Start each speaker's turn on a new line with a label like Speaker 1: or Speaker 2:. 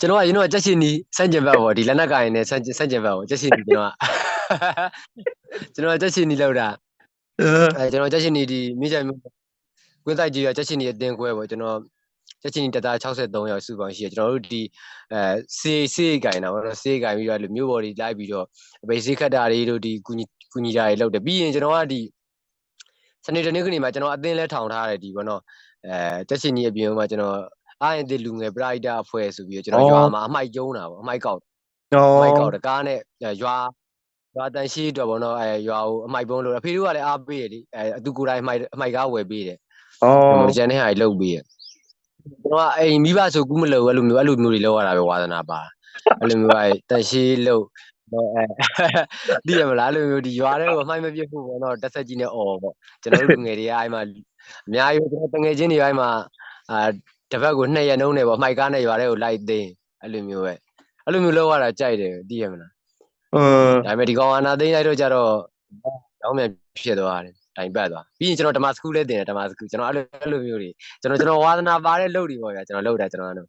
Speaker 1: ကျွန်တော်ကချက်ချင်းနီးစန့်ကျင်ဘက်ပေါ့ဒီလက်နက်ကင်နဲ့စန့်ကျင်ဘက်ပေါ့ချက်ချင်းနီးကျွန်တော်ချက်ချင်းနီးလောက်တာကျွန်တော်ချက်ချင်းနီးဒီမိကြိုင်ကွင်းတိုက်ကြီးကချက်ချင်းနီးအတင်းကွဲပေါ့ကျွန်တော်ချက်ချင်းနီးတက်သား63ယောက်စုပေါင်းရှိတယ်ကျွန်တော်တို့ဒီစေးကင်တာပေါ့နော်စေးကင်ပြီးတော့မြို့ပေါ်တွေလိုက်ပြီးတော့ဗေးစေးခတ်တာတွေတို့ဒီကူညီတာတွေလုပ်တယ်ပြီးရင်ကျွန်တော်ကဒီစနေတနေ့ကနေမှကျွန်တော်အတင်းလဲထောင်ထားတယ်ဒီပေါ့နော်ချက်ချင်းနီးအပြင်မှာကျွန်တော်အားရင်တလူငယ်ပရိုက်တာအဖွဲ့ဆိုပြီးတော့ကျွန်တော်ရွာမှာအမိုက်ကျုံးတာပေါ့အမိုက်ကောက်တကားနဲ့ရွာတန်ရှိတော့ဗောနော်ရွာကိုအမိုက်ပုံးလို့အဖေတို့ကလည်းအားပေးတယ်လေအတူကိုယ်တိုင်အမိုက်ကားဝယ်ပေးတယ်ကျန်တဲ့ဟာတွေလုပ်ပေးတယ်ကျွန်တော်ကအိမ်မိဘဆိုကူးမလို့အဲ့လိုမျိုးတွေလောက်ရတာပဲဝါသနာပါအဲ့လိုမျိုးတန်ရှိလို့သိရမလားအဲ့လိုမျိုးဒီရွာတွေကိုအမိုက်မပြတ်ဖို့ဗောနော်တက်ဆက်ကြီးနဲ့အော်ပေါ့ကျွန်တော်တို့လူငယ်တွေကအဲ့မှာအများကြီးကျွန်တော်တငယ်ချင်းတွေအဲ့မှာတစ်ပတ်ကို2 ရက်နှုံးနေပေါ့အမိုက်ကားနဲ့ရွာတွေကိုလိုက်သိမ်းအဲ့လိုမျိုးလောက်ရတာကြိုက်တယ်သိရမလားဒါပေမဲ့ဒီကောင်အာနာသိန်းလိုက်တော့ကြတော့ကျောင်းမြန်ဖြစ်သွားတယ်တိုင်ပတ်သွားပြီးရင်ကျွန်တော်ဓမ္မစကူးလည်းတင်တယ်ဓမ္မစကူးကျွန်တော်အဲ့လိုမျိုးတွေကျွန်တော်ဝါသနာပါတဲ့လုပ်တွေပေါ့ဗျာကျွန်တော်လုပ်တာကျွန်တော်